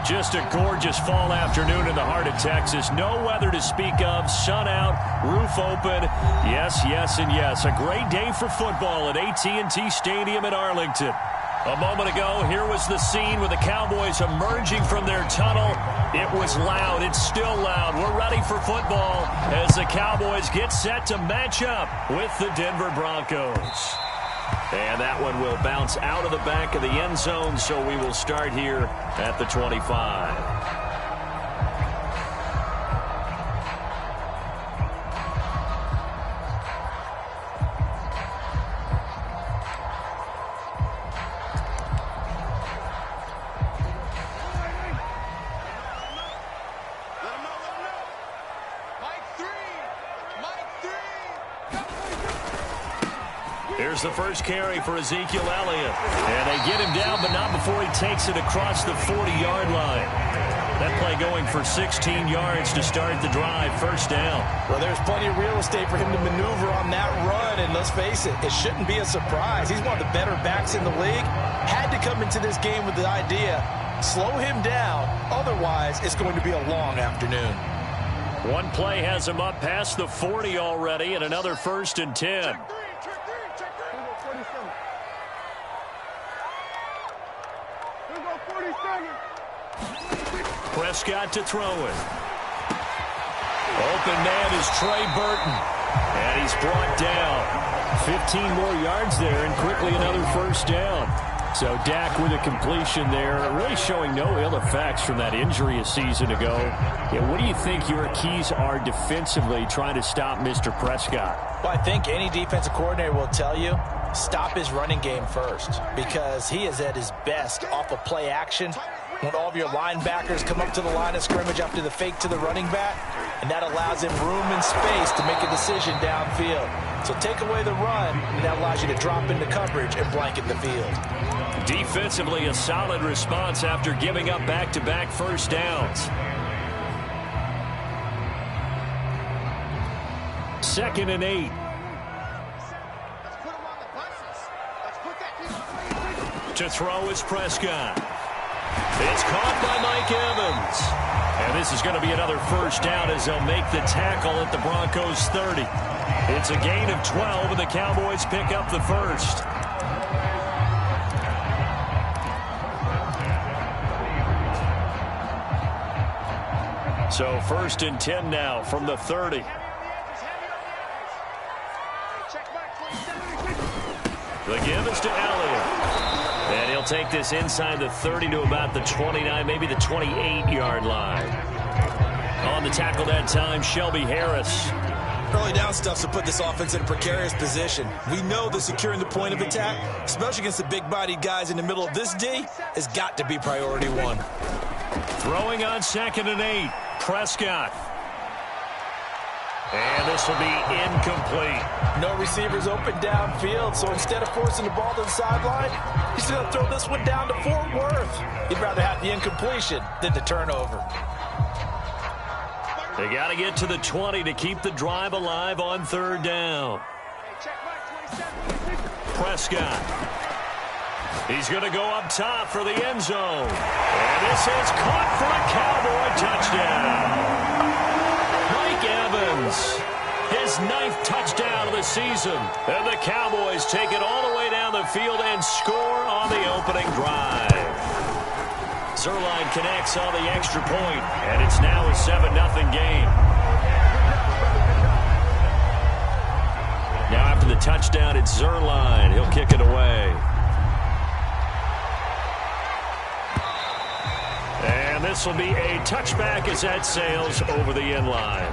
Just a gorgeous fall afternoon in the heart of Texas. No weather to speak of. Sun out, roof open. Yes, yes, and yes. A great day for football at AT&T Stadium in Arlington. A moment ago, here was the scene with the Cowboys emerging from their tunnel. It was loud. It's still loud. We're ready for football as the Cowboys get set to match up with the Denver Broncos. And that one will bounce out of the back of the end zone, so we will start here at the 25. Here's the first carry for Ezekiel Elliott. And they get him down, but not before he takes it across the 40-yard line. That play going for 16 yards to start the drive. First down. Well, there's plenty of real estate for him to maneuver on that run. And let's face it, it shouldn't be a surprise. He's one of the better backs in the league. Had to come into this game with the idea, slow him down. Otherwise, it's going to be a long afternoon. One play has him up past the 40 already, and another 1st and 10. Prescott to throw it. Open man is Trey Burton. And he's brought down. 15 more yards there and quickly another first down. So Dak with a completion there, really showing no ill effects from that injury a season ago. Yeah, what do you think your keys are defensively trying to stop Mr. Prescott? Well, I think any defensive coordinator will tell you, stop his running game first, because he is at his best off of play action when all of your linebackers come up to the line of scrimmage after the fake to the running back, and that allows him room and space to make a decision downfield. So take away the run, and that allows you to drop into coverage and blanket the field. Defensively, a solid response after giving up back-to-back first downs. 2nd and 8. To throw is Prescott. It's caught by Mike Evans. And this is going to be another first down as they'll make the tackle at the Broncos 30. It's a gain of 12, and the Cowboys pick up the first. So 1st and 10 now from the 30. The give is to Elliott. And he'll take this inside the 30 to about the 29, maybe the 28-yard line. On the tackle that time, Shelby Harris. Early down stuff to put this offense in a precarious position. We know that securing the point of attack, especially against the big-bodied guys in the middle of this D, has got to be priority one. Throwing on 2nd and 8, Prescott. And this will be incomplete. No receivers open downfield, so instead of forcing the ball to the sideline, he's going to throw this one down to Fort Worth. He'd rather have the incompletion than the turnover. They got to get to the 20 to keep the drive alive on 3rd down. Prescott. He's going to go up top for the end zone. And this is caught for a Cowboy touchdown. Mike Evans, his 9th touchdown of the season. And the Cowboys take it all the way down the field and score on the opening drive. Zerline connects on the extra point, and it's now a 7-0 game. Now after the touchdown, it's Zerline. He'll kick it away. And this will be a touchback as that sails over the end line.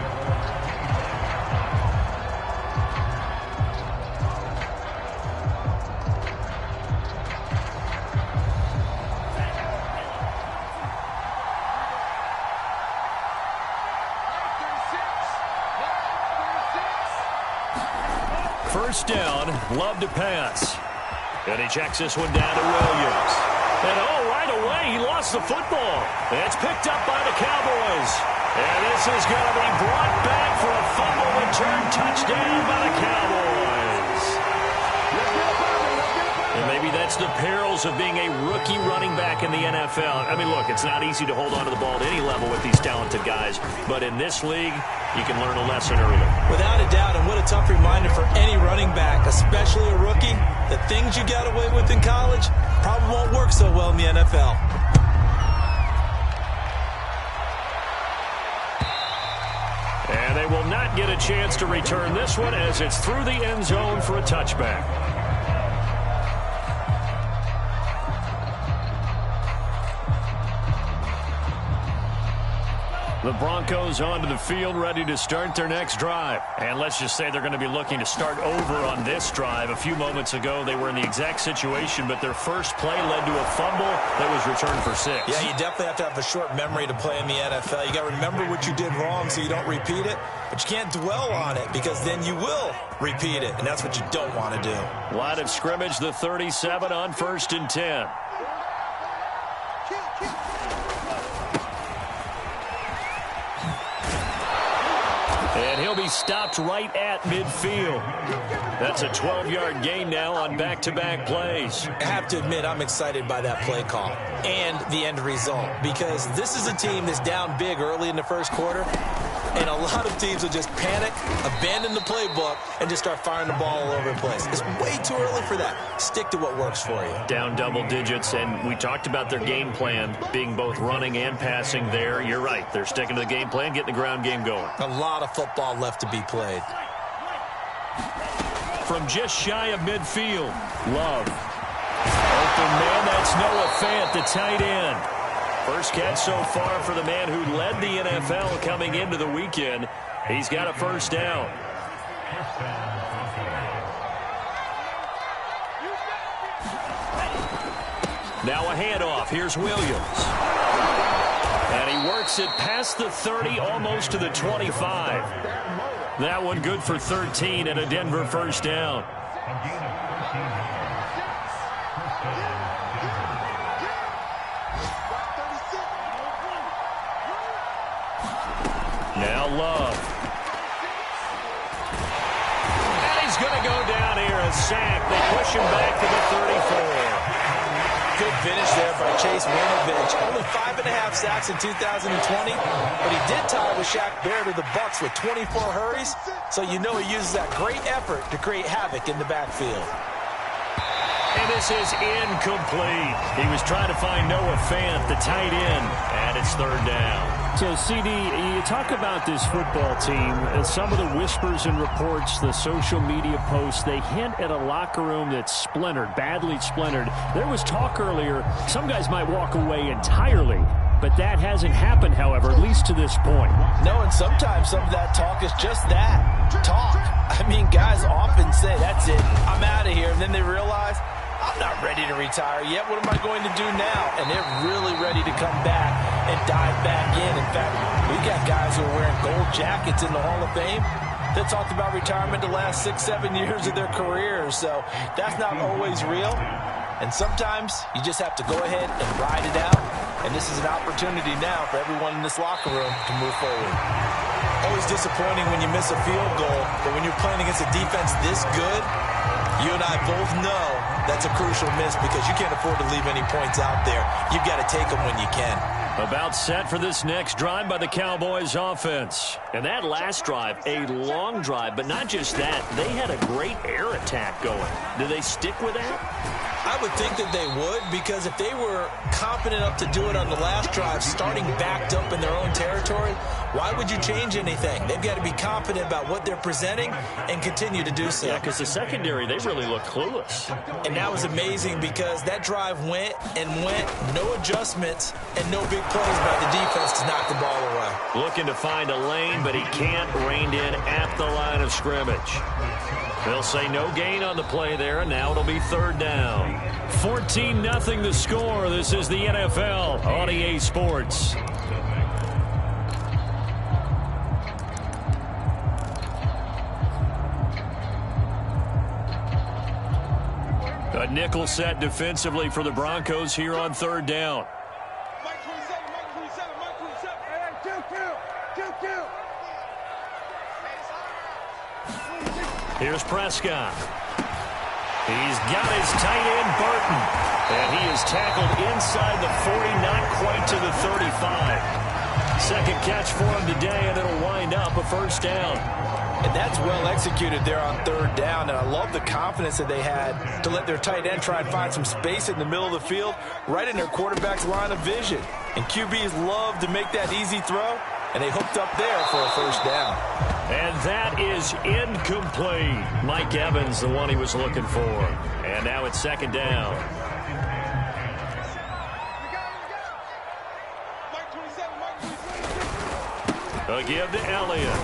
First down, Love to pass. And he checks this one down to Williams. And right away, he lost the football. It's picked up by the Cowboys. And this is going to be brought back for a fumble return touchdown by the Cowboys. And maybe that's the perils of being a rookie running back in the NFL. I mean, look, it's not easy to hold on to the ball at any level with these talented guys, but in this league, you can learn a lesson early. Without a doubt, and what a tough reminder for any running back, especially a rookie. The things you got away with in college probably won't work so well in the NFL. And they will not get a chance to return this one as it's through the end zone for a touchback. The Broncos onto the field, ready to start their next drive. And let's just say they're going to be looking to start over on this drive. A few moments ago, they were in the exact situation, but their first play led to a fumble that was returned for 6. Yeah, you definitely have to have a short memory to play in the NFL. You got to remember what you did wrong so you don't repeat it, but you can't dwell on it because then you will repeat it, and that's what you don't want to do. Line of scrimmage, the 37 on 1st and 10. And he'll be stopped right at midfield. That's a 12-yard gain now on back-to-back plays. I have to admit, I'm excited by that play call and the end result because this is a team that's down big early in the first quarter, and a lot of teams will just panic, abandon the playbook, and just start firing the ball all over the place. It's way too early for that. Stick to what works for you. Down double digits, and we talked about their game plan being both running and passing there. You're right. They're sticking to the game plan, getting the ground game going. A lot of football left to be played. From just shy of midfield, Love. Open man, that's Noah Fant, the tight end. First catch so far for the man who led the NFL coming into the weekend. He's got a first down. Now a handoff. Here's Williams. And he works it past the 30, almost to the 25. That one good for 13 and a Denver first down. Now Love. And he's going to go down here, a sack. They push him back to the 34. Good finish there by Chase Winovich. Only 5.5 sacks in 2020, but he did tie with Shaq Barrett of the Bucs with 24 hurries, so you know he uses that great effort to create havoc in the backfield. And this is incomplete. He was trying to find Noah Fant, the tight end, and it's third down. So, CD, you talk about this football team, and some of the whispers and reports, the social media posts, they hint at a locker room that's splintered, badly splintered. There was talk earlier, some guys might walk away entirely, but that hasn't happened, however, at least to this point. No, and sometimes some of that talk is just that, talk. I mean, guys often say, that's it, I'm out of here, and then they realize, I'm not ready to retire yet. What am I going to do now? And they're really ready to come back and dive back in. In fact, we got guys who are wearing gold jackets in the Hall of Fame that talked about retirement the last 6-7 years of their careers. So that's not always real. And sometimes you just have to go ahead and ride it out. And this is an opportunity now for everyone in this locker room to move forward. Always disappointing when you miss a field goal, but when you're playing against a defense this good, you and I both know that's a crucial miss because you can't afford to leave any points out there. You've got to take them when you can. About set for this next drive by the Cowboys offense. And that last drive, a long drive, but not just that. They had a great air attack going. Do they stick with that? I would think that they would, because if they were confident enough to do it on the last drive, starting backed up in their own territory, why would you change anything? They've got to be confident about what they're presenting and continue to do so. Yeah, because the secondary, they really look clueless. And that was amazing because that drive went and went, no adjustments and no big plays by the defense to knock the ball away. Looking to find a lane, but he can't, reined in at the line of scrimmage. They'll say no gain on the play there, and now it'll be third down. 14-0 the score. This is the NFL on EA Sports. A nickel set defensively for the Broncos here on third down. Here's Prescott. He's got his tight end, Burton. And he is tackled inside the 40, not quite to the 35. Second catch for him today, and it'll wind up a first down. And that's well executed there on third down. And I love the confidence that they had to let their tight end try and find some space in the middle of the field, right in their quarterback's line of vision. And QBs love to make that easy throw, and they hooked up there for a first down. And that is incomplete. Mike Evans, the one he was looking for. And now it's second down. A give to Elliott.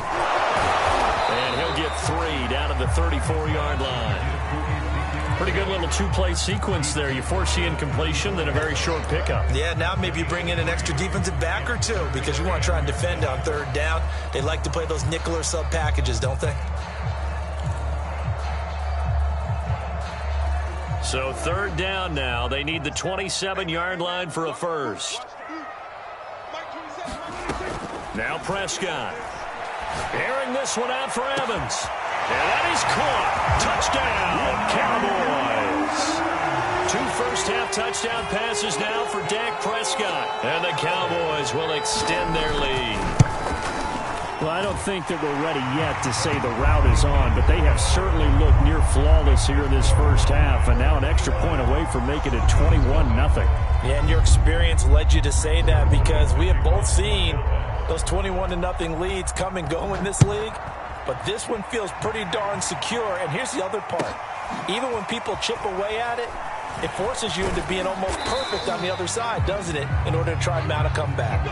And he'll get 3 down at the 34-yard line. Pretty good little two-play sequence there. You force the incompletion, then a very short pickup. Yeah, now maybe you bring in an extra defensive back or two because you want to try and defend on third down. They like to play those nickel or sub packages, don't they? So third down now. They need the 27-yard line for a first. Now Prescott. Airing this one out for Evans. And that is caught. Touchdown, Cowboys. 2 first-half touchdown passes now for Dak Prescott. And the Cowboys will extend their lead. Well, I don't think that we're ready yet to say the route is on, but they have certainly looked near flawless here in this first half, and now an extra point away from making it 21-0. Yeah, and your experience led you to say that because we have both seen those 21-0 leads come and go in this league. But this one feels pretty darn secure. And here's the other part. Even when people chip away at it, it forces you into being almost perfect on the other side, doesn't it, in order to try and mount a comeback.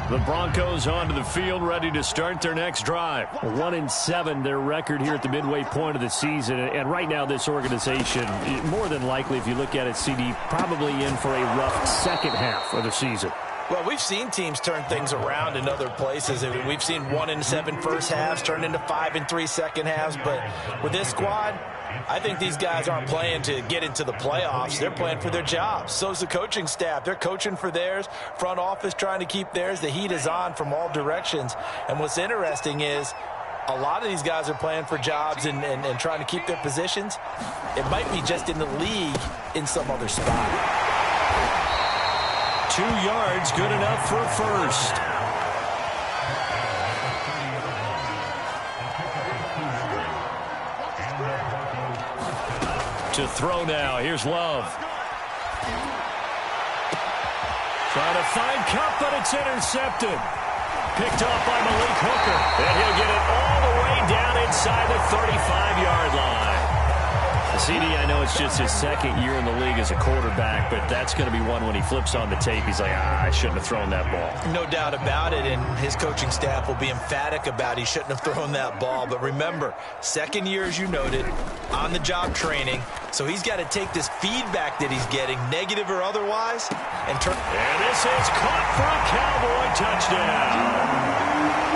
The Broncos onto the field, ready to start their next drive. 1-7, their record here at the midway point of the season. And right now, this organization, more than likely, if you look at it, CD, probably in for a rough second half of the season. Well, we've seen teams turn things around in other places. I mean, we've seen 1-7 first halves turn into 5-3 second halves. But with this squad, I think these guys aren't playing to get into the playoffs. They're playing for their jobs. So's the coaching staff. They're coaching for theirs. Front office trying to keep theirs. The heat is on from all directions. And what's interesting is a lot of these guys are playing for jobs and trying to keep their positions. It might be just in the league in some other spot. 2 yards, good enough for a first. To throw now. Here's Love. Trying to find Cup, but it's intercepted. Picked off by Malik Hooker. And he'll get it all the way down inside the 35-yard line. CD, I know it's just his second year in the league as a quarterback, but that's going to be one when he flips on the tape. He's like, I shouldn't have thrown that ball. No doubt about it, and his coaching staff will be emphatic about he shouldn't have thrown that ball. But remember, second year, as you noted, on-the-job training. So he's got to take this feedback that he's getting, negative or otherwise, and turn. And this is caught for a Cowboy touchdown.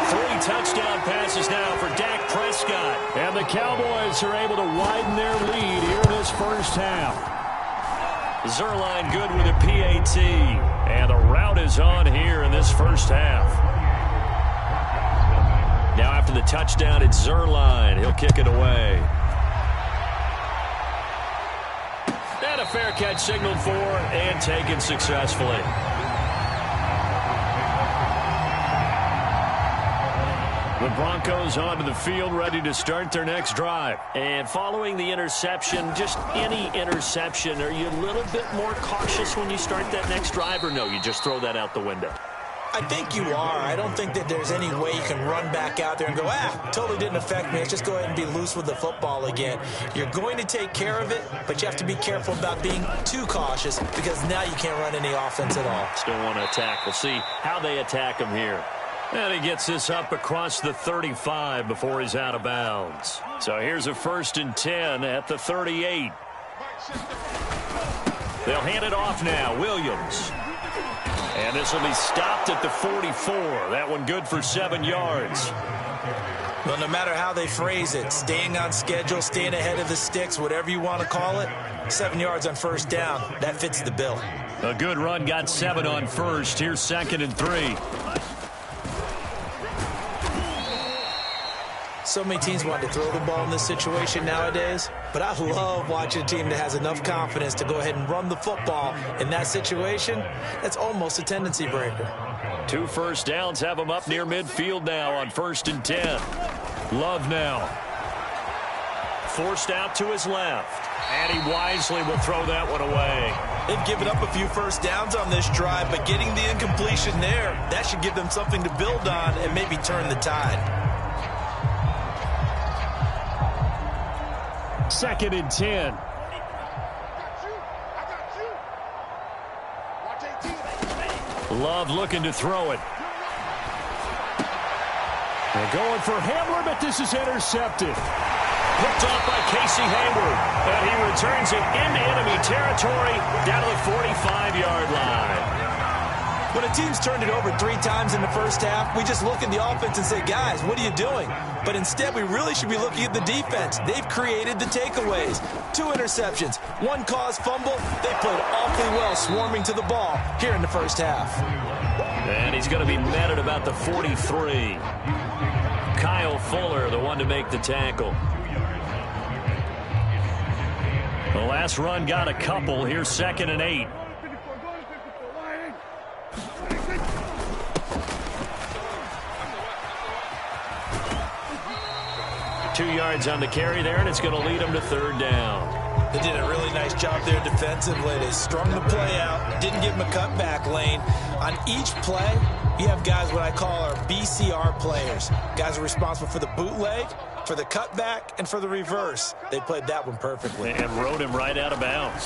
3 touchdown passes now for Dak Prescott. And the Cowboys are able to widen their lead here in this first half. Zuerlein good with a PAT. And the route is on here in this first half. Now after the touchdown, it's Zuerlein. He'll kick it away. And a fair catch signaled for and taken successfully. The Broncos onto the field, ready to start their next drive. And following the interception, just any interception, are you a little bit more cautious when you start that next drive, or no, you just throw that out the window? I think you are. I don't think that there's any way you can run back out there and go, totally didn't affect me. Let's just go ahead and be loose with the football again. You're going to take care of it, but you have to be careful about being too cautious because now you can't run any offense at all. Still want to attack. We'll see how they attack him here. And he gets this up across the 35 before he's out of bounds. So here's a 1st and 10 at the 38. They'll hand it off now. Williams. And this will be stopped at the 44. That one good for 7 yards. Well, no matter how they phrase it, staying on schedule, staying ahead of the sticks, whatever you want to call it, 7 yards on first down, that fits the bill. A good run got 7 on first. Here's 2nd and 3. so many teams want to throw the ball in this situation nowadays, but I love watching a team that has enough confidence to go ahead and run the football. In that situation, that's almost a tendency breaker. 2 first downs have him up near midfield now on 1st and 10. Love now. Forced out to his left. And he wisely will throw that one away. They've given up a few first downs on this drive, but getting the incompletion there, that should give them something to build on and maybe turn the tide. 2nd and 10. Love looking to throw it. They're going for Hamler, but this is intercepted. Picked off by Casey Hayward, and he returns it into enemy territory down to the 45-yard line. When a team's turned it over 3 times in the first half, we just look at the offense and say, guys, what are you doing? But instead, we really should be looking at the defense. They've created the takeaways. 2 interceptions, 1 caused fumble. They played awfully well swarming to the ball here in the first half. And he's going to be met at about the 43. Kyle Fuller, the one to make the tackle. The last run got a couple. Here's 2nd and 8. Two yards on the carry there, and it's going to lead them to 3rd down. They did a really nice job there defensively. They strung the play out, didn't give him a cutback lane. On each play, you have guys what I call our BCR players. Guys are responsible for the bootleg, for the cutback, and for the reverse. They played that one perfectly. And rode him right out of bounds.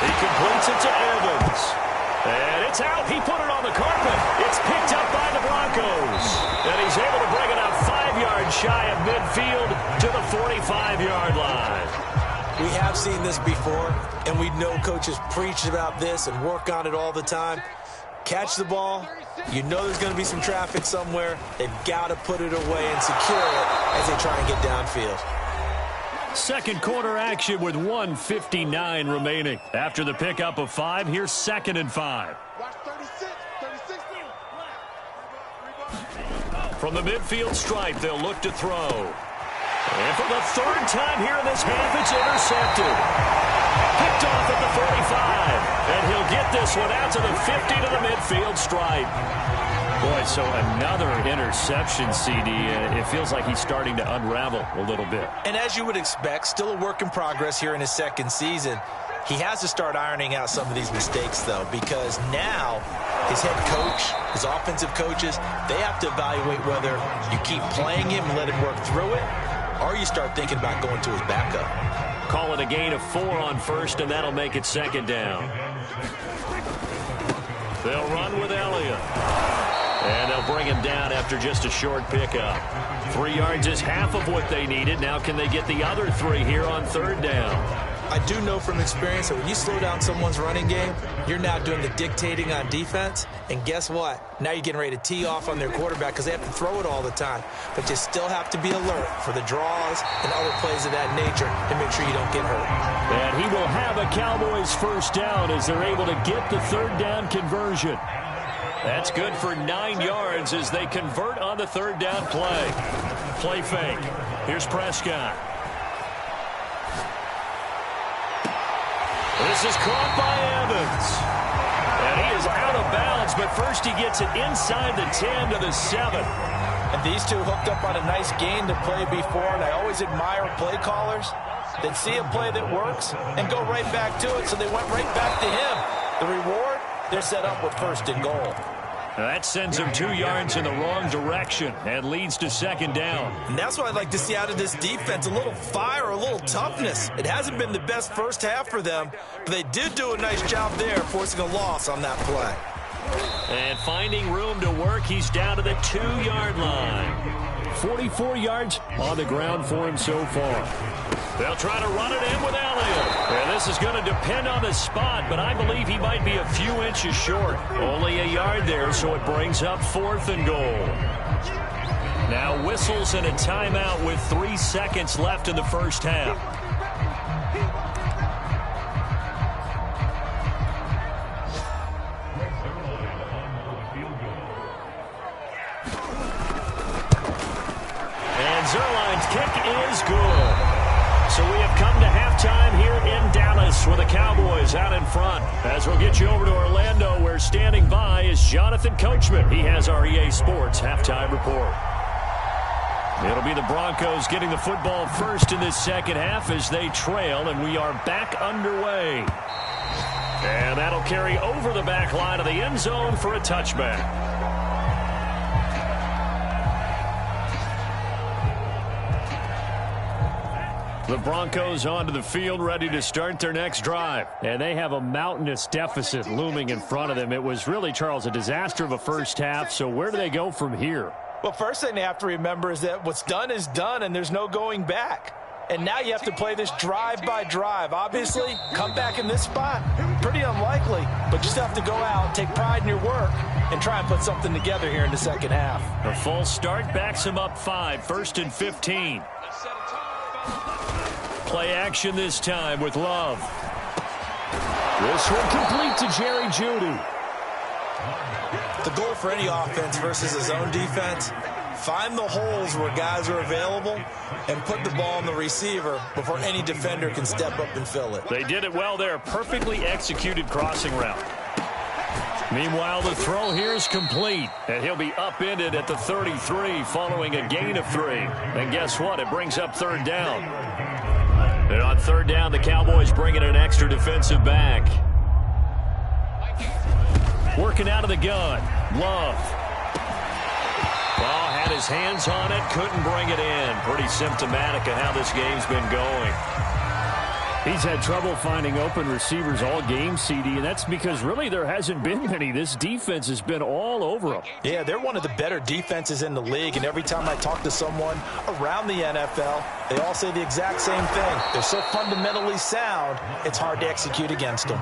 He completes it to Evans. And it's out. He put it on the carpet. It's picked up by the Broncos. And he's able to bring it out 5 yards shy of midfield to the 45-yard line. We have seen this before, and we know coaches preach about this and work on it all the time. Catch the ball. You know there's going to be some traffic somewhere. They've got to put it away and secure it as they try and get downfield. Second quarter action with 1:59 remaining. After the pickup of 5, here's 2nd and 5. From the midfield stripe, they'll look to throw. And for the 3rd time here in this half, it's intercepted. Picked off at the 45. And he'll get this one out to the 50 to the midfield stripe. Boy, so another interception, CD. It feels like he's starting to unravel a little bit. And as you would expect, still a work in progress here in his 2nd season. He has to start ironing out some of these mistakes, though, because now his head coach, his offensive coaches, they have to evaluate whether you keep playing him and let him work through it, or you start thinking about going to his backup. Call it a gain of 4 on 1st, and that'll make it 2nd down. They'll run with Elliott. And they'll bring him down after just a short pickup. 3 yards is half of what they needed. Now can they get the other 3 here on 3rd down? I do know from experience that when you slow down someone's running game, you're now doing the dictating on defense. And guess what? Now you're getting ready to tee off on their quarterback because they have to throw it all the time. But you still have to be alert for the draws and other plays of that nature to make sure you don't get hurt. And he will have a Cowboys 1st down as they're able to get the 3rd down conversion. That's good for 9 yards as they convert on the 3rd down play. Play fake. Here's Prescott. This is caught by Evans. And he is out of bounds, but first he gets it inside the 10 to the 7. And these two hooked up on a nice gain to play before, and I always admire play callers that see a play that works and go right back to it, so they went right back to him. The reward, they're set up with 1st and goal. That sends him 2 yards in the wrong direction and leads to 2nd down. And that's what I'd like to see out of this defense, a little fire, a little toughness. It hasn't been the best first half for them, but they did do a nice job there, forcing a loss on that play. And finding room to work, he's down to the 2-yard line. 44 yards on the ground for him so far. They'll try to run it in with Elliott. And this is going to depend on the spot, but I believe he might be a few inches short. Only a yard there, so it brings up 4th and goal. Now whistles and a timeout with 3 seconds left in the first half. good. So we have come to halftime here in Dallas with the Cowboys out in front. As we'll get you over to Orlando, where standing by is Jonathan Coachman. He has our EA Sports halftime report. It'll be the Broncos getting the football first in this second half as they trail, and we are back underway. And that'll carry over the back line of the end zone for a touchback. The Broncos onto the field, ready to start their next drive. And they have a mountainous deficit looming in front of them. It was really, Charles, a disaster of a first half. So where do they go from here? Well, first thing they have to remember is that what's done is done, and there's no going back. And now you have to play this drive by drive. Obviously, come back in this spot, pretty unlikely. But just have to go out, take pride in your work, and try and put something together here in the second half. A full start backs them up 5, 1st and 15. Play action this time with Love. This one complete to Jerry Jeudy. The goal for any offense versus his own defense, find the holes where guys are available and put the ball on the receiver before any defender can step up and fill it. They did it well there. Perfectly executed crossing route. Meanwhile, the throw here is complete, and he'll be upended at the 33 following a gain of 3. And guess what? It brings up third down. And on third down, the Cowboys bring in an extra defensive back. Working out of the gun. Love. Ball had his hands on it, couldn't bring it in. Pretty symptomatic of how this game's been going. He's had trouble finding open receivers all game, CD, and that's because really there hasn't been many. This defense has been all over them. Yeah, they're one of the better defenses in the league, and every time I talk to someone around the NFL, they all say the exact same thing. They're so fundamentally sound, it's hard to execute against them.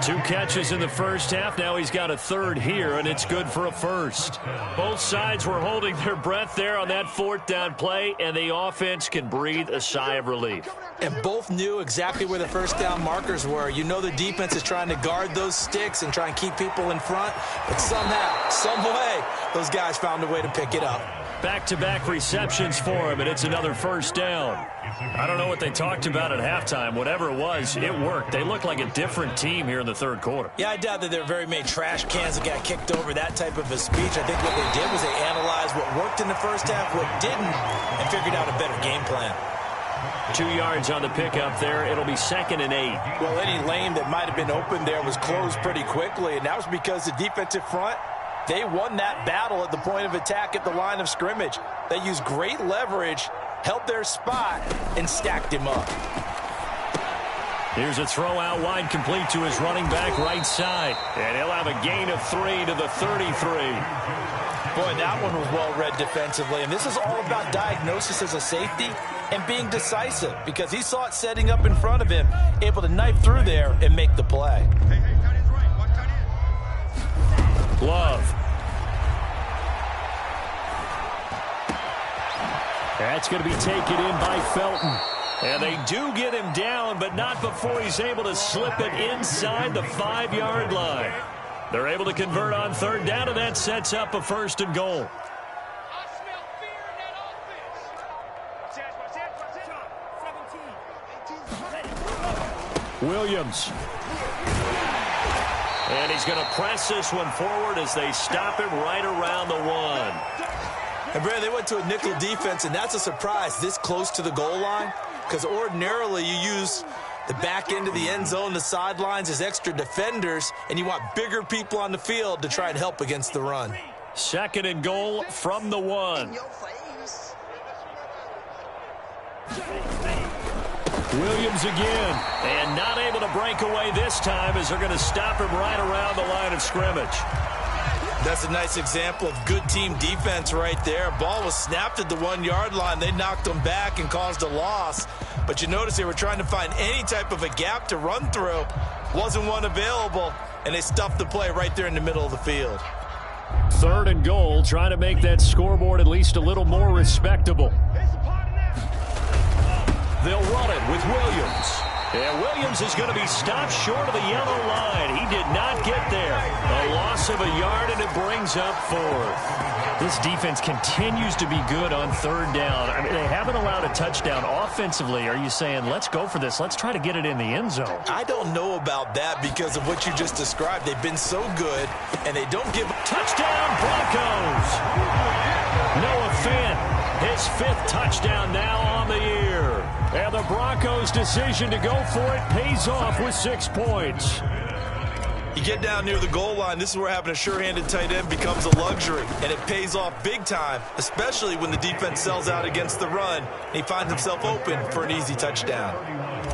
2 catches in the first half. Now he's got a third here, and it's good for a first. Both sides were holding their breath there on that 4th down play, and the offense can breathe a sigh of relief. And both knew exactly where the first down markers were. You know the defense is trying to guard those sticks and try and keep people in front, but somehow, some way, those guys found a way to pick it up. Back-to-back receptions for him, and it's another first down. I don't know what they talked about at halftime. Whatever it was, it worked. They look like a different team here in the third quarter. Yeah, I doubt that there are very many trash cans that got kicked over, that type of a speech. I think what they did was they analyzed what worked in the first half, what didn't, and figured out a better game plan. 2 yards on the pickup there. It'll be 2nd and 8. Well, any lane that might have been open there was closed pretty quickly, and that was because the defensive front, they won that battle at the point of attack at the line of scrimmage. They used great leverage, held their spot, and stacked him up. Here's a throw out wide, complete to his running back right side. And he'll have a gain of 3 to the 33. Boy, that one was well read defensively, and this is all about diagnosis as a safety and being decisive, because he saw it setting up in front of him, able to knife through there and make the play. Love. That's going to be taken in by Felton. And they do get him down, but not before he's able to slip it inside the 5-yard line. They're able to convert on third down, and that sets up a 1st and goal. Williams. And he's going to press this one forward as they stop him right around the 1. And, Brad, they went to a nickel defense, and that's a surprise this close to the goal line, because ordinarily you use the back end of the end zone, the sidelines as extra defenders, and you want bigger people on the field to try and help against the run. 2nd and goal from the 1. Williams again. And not able to break away this time as they're going to stop him right around the line of scrimmage. That's a nice example of good team defense right there. Ball was snapped at the 1-yard line. They knocked them back and caused a loss. But you notice they were trying to find any type of a gap to run through. Wasn't one available, and they stuffed the play right there in the middle of the field. 3rd and goal, trying to make that scoreboard at least a little more respectable. They'll run it with Williams. And Williams is going to be stopped short of the yellow line. He did not get there. A loss of a yard, and it brings up 4th. This defense continues to be good on 3rd down. I mean, they haven't allowed a touchdown. Offensively, are you saying, let's go for this? Let's try to get it in the end zone. I don't know about that because of what you just described. They've been so good, and they don't give up. Touchdown, Broncos! Noah Fant, his 5th touchdown now on the year. And the Broncos' decision to go for it pays off with 6 points. You get down near the goal line, this is where having a sure-handed tight end becomes a luxury, and it pays off big time, especially when the defense sells out against the run, and he finds himself open for an easy touchdown.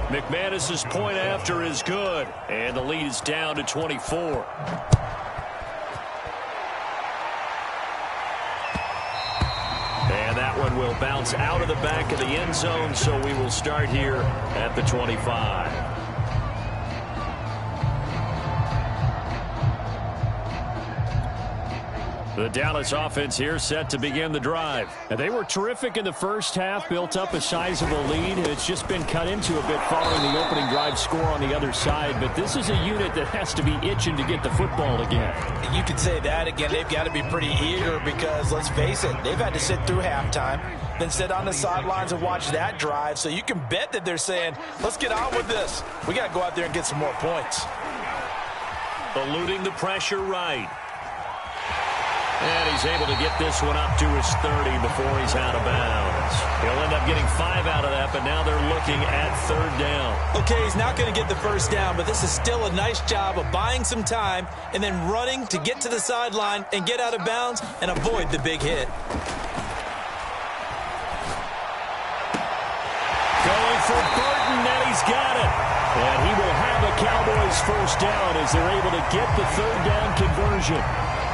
McManus's point after is good, and the lead is down to 24. And that one will bounce out of the back of the end zone, so we will start here at the 25. The Dallas offense here set to begin the drive. And they were terrific in the first half, built up a sizable lead. It's just been cut into a bit following the opening drive score on the other side. But this is a unit that has to be itching to get the football again. You could say that again. They've got to be pretty eager because, let's face it, they've had to sit through halftime, then sit on the sidelines and watch that drive. So you can bet that they're saying, let's get on with this. We got to go out there and get some more points. Eluding the pressure right. And he's able to get this one up to his 30 before he's out of bounds. He'll end up getting 5 out of that, but now they're looking at 3rd down. Okay, he's not going to get the first down, but this is still a nice job of buying some time and then running to get to the sideline and get out of bounds and avoid the big hit. Going for Burton, and he's got it. And he will have a Cowboys first down as they're able to get the 3rd down conversion.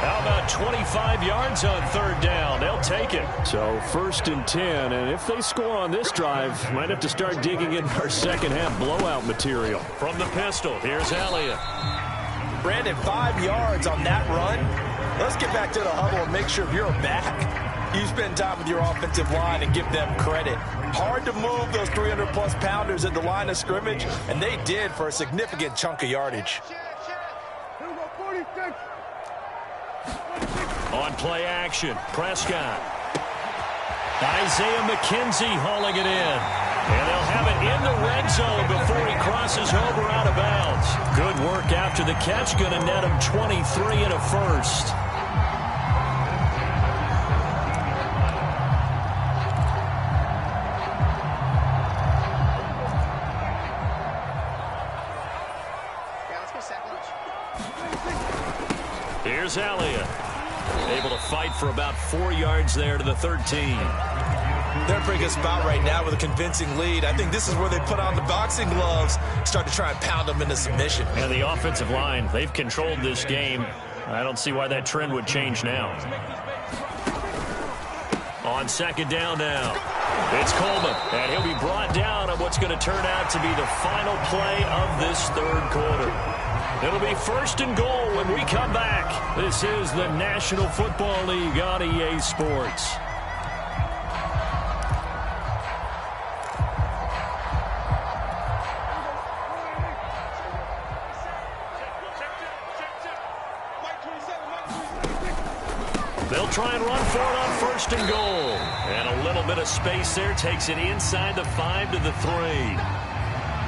How about 25 yards on 3rd down? They'll take it. So 1st and 10, and if they score on this drive, might have to start digging in our second half blowout material. From the pistol, here's Elliott. Brandon, 5 yards on that run. Let's get back to the huddle and make sure you're back. You spend time with your offensive line and give them credit. Hard to move those 300-plus pounders at the line of scrimmage, and they did for a significant chunk of yardage. On play action, Prescott. Isaiah McKenzie hauling it in. And they'll have it in the red zone before he crosses over out of bounds. Good work after the catch. Going to net him 23 and a first. Here's Elliott. Able to fight for about 4 yards there to the 13. They're in a pretty good spot right now with a convincing lead. I think this is where they put on the boxing gloves, start to try and pound them into submission. And the offensive line, they've controlled this game. I don't see why that trend would change now. On 2nd down now, it's Coleman, and he'll be brought down on what's going to turn out to be the final play of this 3rd quarter. It'll be 1st and goal when we come back. This is the National Football League on EA Sports. They'll try and run for it on 1st and goal. And a little bit of space there takes it inside the 5 to the 3.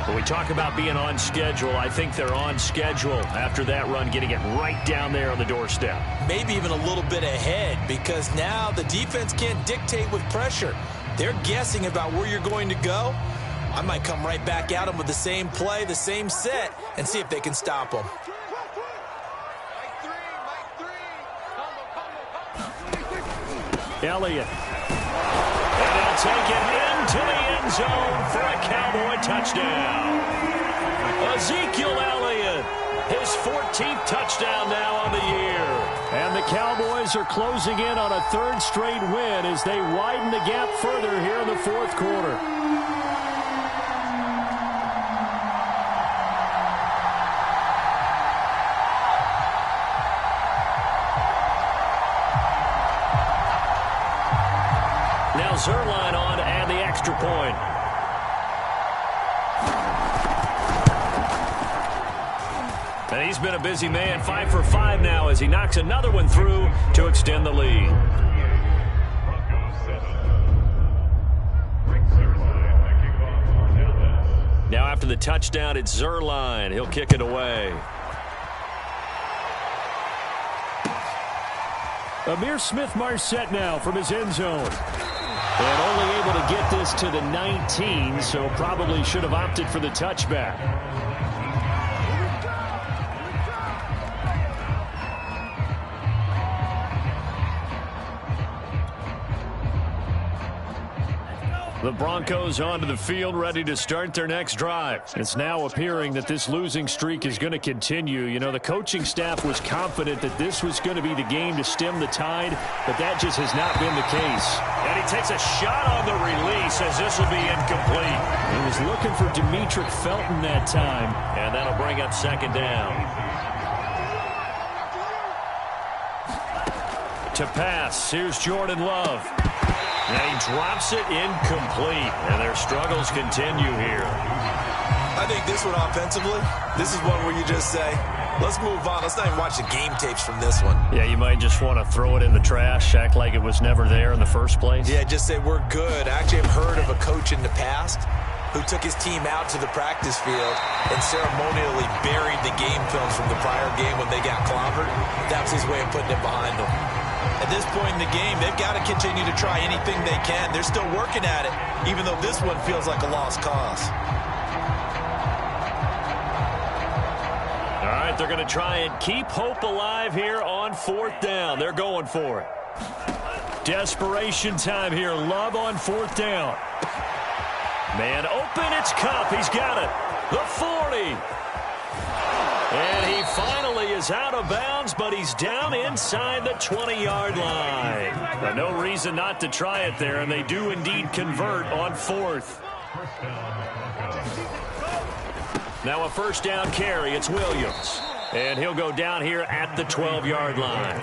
When we talk about being on schedule, I think they're on schedule after that run, getting it right down there on the doorstep. Maybe even a little bit ahead because now the defense can't dictate with pressure. They're guessing about where you're going to go. I might come right back at them with the same play, the same set, and see if they can stop them. Elliott. And they'll take it into the end zone for a Cowboy touchdown. Ezekiel Elliott, his 14th touchdown now on the year. And the Cowboys are closing in on a 3rd straight win as they widen the gap further here in the 4th quarter. Now Zerline on to add the extra point. And he's been a busy man, 5 for 5 now as he knocks another one through to extend the lead. Now after the touchdown, it's Zuerlein. He'll kick it away. Amir Smith-Marset now from his end zone. And only able to get this to the 19, so probably should have opted for the touchback. The Broncos onto the field, ready to start their next drive. It's now appearing that this losing streak is going to continue. You know, the coaching staff was confident that this was going to be the game to stem the tide, but that just has not been the case. And he takes a shot on the release as this will be incomplete. He was looking for Demetric Felton that time. And that'll bring up second down. To pass, here's Jordan Love. And he drops it incomplete. And their struggles continue here. I think this one offensively, this is one where you just say, let's move on. Let's not even watch the game tapes from this one. Yeah, you might just want to throw it in the trash, act like it was never there in the first place. Yeah, just say we're good. I actually have heard of a coach in the past who took his team out to the practice field and ceremonially buried the game films from the prior game when they got clobbered. That was his way of putting it behind them. At this point in the game, they've got to continue to try anything they can. They're still working at it, even though this one feels like a lost cause. All right, they're going to try and keep hope alive here on 4th down. They're going for it. Desperation time here. Love on 4th down. Man open, it's Kupp. He's got it. The 40. And he finally is out of bounds, but he's down inside the 20-yard line. But no reason not to try it there, and they do indeed convert on 4th. Now a first down carry. It's Williams. And he'll go down here at the 12-yard line.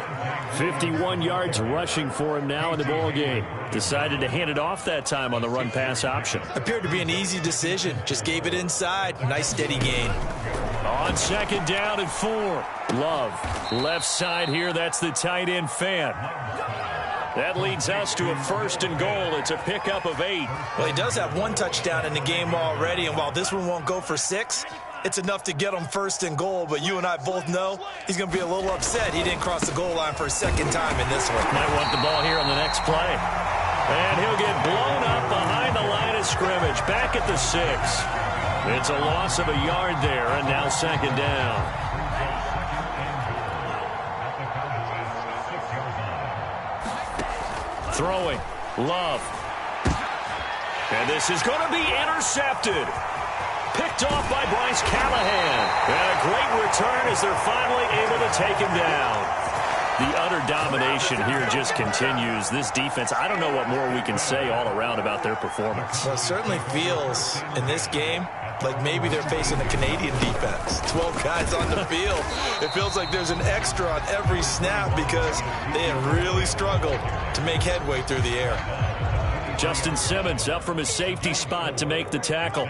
51 yards rushing for him now in the ball game. Decided to hand it off that time on the run-pass option. Appeared to be an easy decision. Just gave it inside. Nice steady gain. On second down and 4. Love, left side here. That's the tight end fan. That leads us to a 1st and goal. It's a pickup of 8. Well, he does have 1 touchdown in the game already, and while this one won't go for 6, it's enough to get him 1st and goal. But you and I both know he's going to be a little upset he didn't cross the goal line for a second time in this one. Might want the ball here on the next play. And he'll get blown up behind the line of scrimmage. Back at the 6. It's a loss of a yard there, and now second down. Throwing. Love. And this is going to be intercepted. Picked off by Bryce Callahan. And a great return as they're finally able to take him down. The utter domination here just continues. This defense, I don't know what more we can say all around about their performance. Well, it certainly feels in this game like maybe they're facing a Canadian defense. 12 guys on the field. It feels like there's an extra on every snap because they have really struggled to make headway through the air. Justin Simmons up from his safety spot to make the tackle.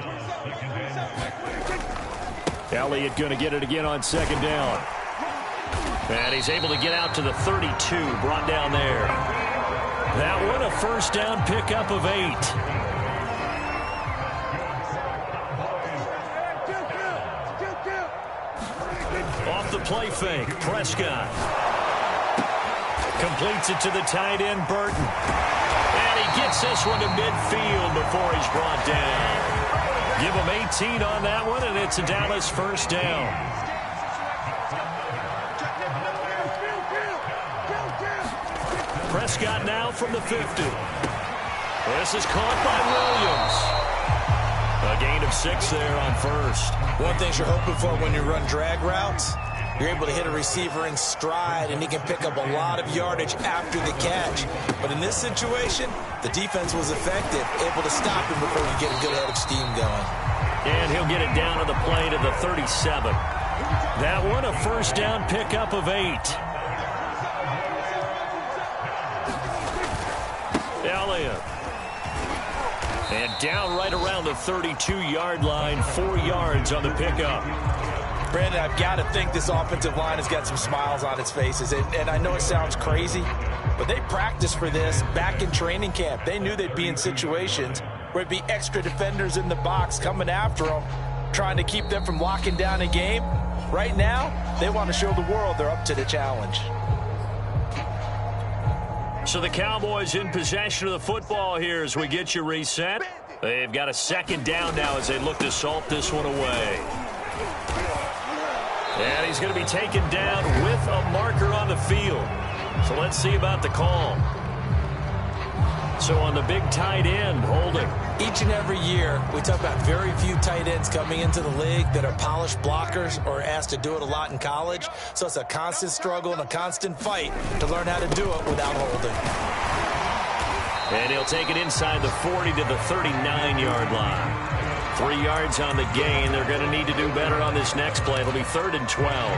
Elliott going to get it again on second down. And he's able to get out to the 32, brought down there. That one a first down pickup of 8. Off the play fake, Prescott. Completes it to the tight end, Burton. And he gets this one to midfield before he's brought down. Give him 18 on that one, and it's a Dallas first down. Prescott now from the 50. This is caught by Williams. A gain of 6 there on first. One thing you're hoping for when you run drag routes, you're able to hit a receiver in stride, and he can pick up a lot of yardage after the catch. But in this situation, the defense was effective, able to stop him before you get a good head of steam going. And he'll get it down to the play to the 37. That one a first down pickup of 8. Elliott. And down right around the 32-yard line, 4 yards on the pickup. Brandon, I've got to think this offensive line has got some smiles on its faces. And I know it sounds crazy, but they practiced for this back in training camp. They knew they'd be in situations where it'd be extra defenders in the box coming after them, trying to keep them from locking down a game. Right now, they want to show the world they're up to the challenge. So the Cowboys in possession of the football here as we get you reset. They've got a second down now as they look to salt this one away. And he's going to be taken down with a marker on the field. So let's see about the call. So on the big tight end, holding. Each and every year, we talk about very few tight ends coming into the league that are polished blockers or asked to do it a lot in college. So it's a constant struggle and a constant fight to learn how to do it without holding. And he'll take it inside the 40 to the 39-yard line. 3 yards on the gain. They're going to need to do better on this next play. It'll be 3rd and 12.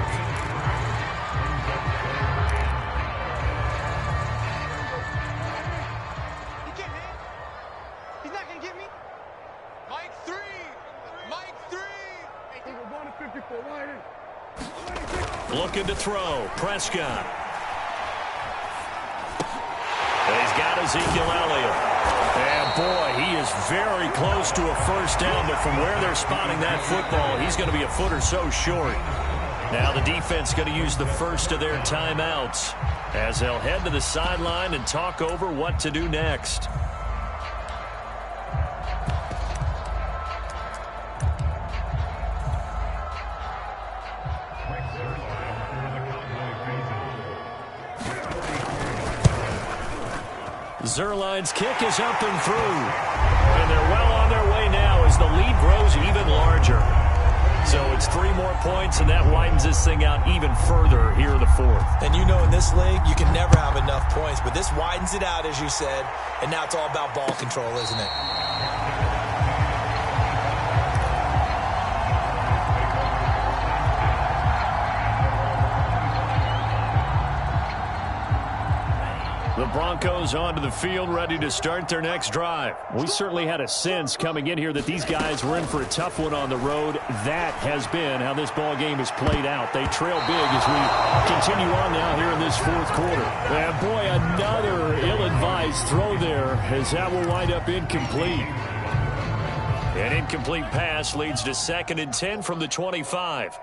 He's not going to get me. Mike 3. Mike 3. Looking to throw. Prescott. And he's got Ezekiel Elliott. And, boy, he is very close to a first down, but from where they're spotting that football, he's going to be a foot or so short. Now the defense going to use the first of their timeouts as they'll head to the sideline and talk over what to do next. Zerline's kick is up and through. And they're well on their way now as the lead grows even larger. So it's 3 more points, and that widens this thing out even further here in the 4th. And you know in this league, you can never have enough points, but this widens it out, as you said, and now it's all about ball control, isn't it? The Broncos onto the field, ready to start their next drive. We certainly had a sense coming in here that these guys were in for a tough one on the road. That has been how this ball game has played out. They trail big as we continue on now here in this 4th quarter. And boy, another ill-advised throw there as that will wind up incomplete. An incomplete pass leads to 2nd and 10 from the 25.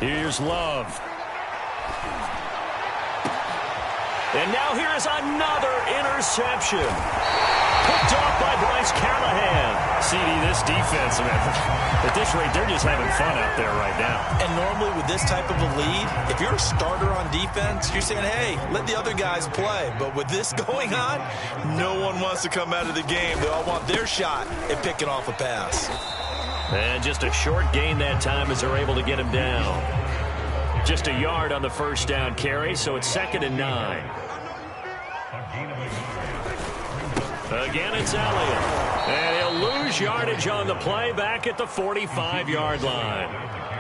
Here's Love. And now here is another interception. Picked off by Bryce Callahan. CD, this defense, man, at this rate, they're just having fun out there right now. And normally with this type of a lead, if you're a starter on defense, you're saying, hey, let the other guys play. But with this going on, no one wants to come out of the game. They all want their shot at picking off a pass. And just a short gain that time as they're able to get him down. Just a yard on the first down carry, so it's 2nd and 9. Again, it's Elliott. And he'll lose yardage on the play back at the 45-yard line.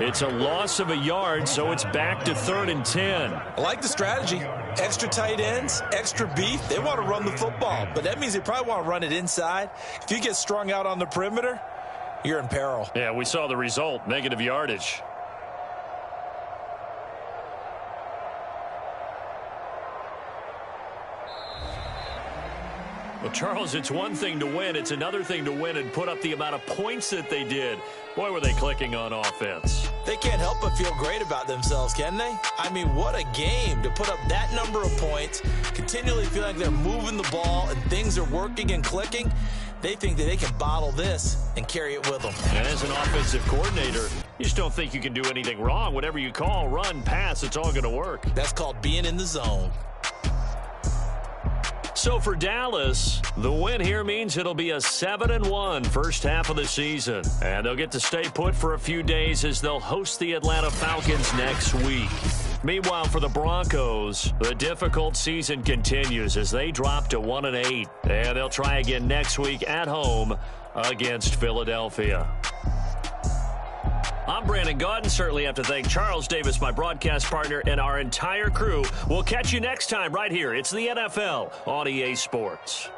It's a loss of a yard, so it's back to 3rd and 10. I like the strategy. Extra tight ends, extra beef. They want to run the football, but that means they probably want to run it inside. If you get strung out on the perimeter, you're in peril. Yeah, we saw the result, negative yardage. Well, Charles, it's one thing to win. It's another thing to win and put up the amount of points that they did. Boy, were they clicking on offense. They can't help but feel great about themselves, can they? I mean, what a game to put up that number of points, continually feel like they're moving the ball and things are working and clicking. They think that they can bottle this and carry it with them. And as an offensive coordinator, you just don't think you can do anything wrong. Whatever you call, run, pass, it's all going to work. That's called being in the zone. So for Dallas, the win here means it'll be a 7-1 first half of the season. And they'll get to stay put for a few days as they'll host the Atlanta Falcons next week. Meanwhile, for the Broncos, the difficult season continues as they drop to 1-8. And they'll try again next week at home against Philadelphia. I'm Brandon Gaudin. Certainly have to thank Charles Davis, my broadcast partner, and our entire crew. We'll catch you next time right here. It's the NFL on EA Sports.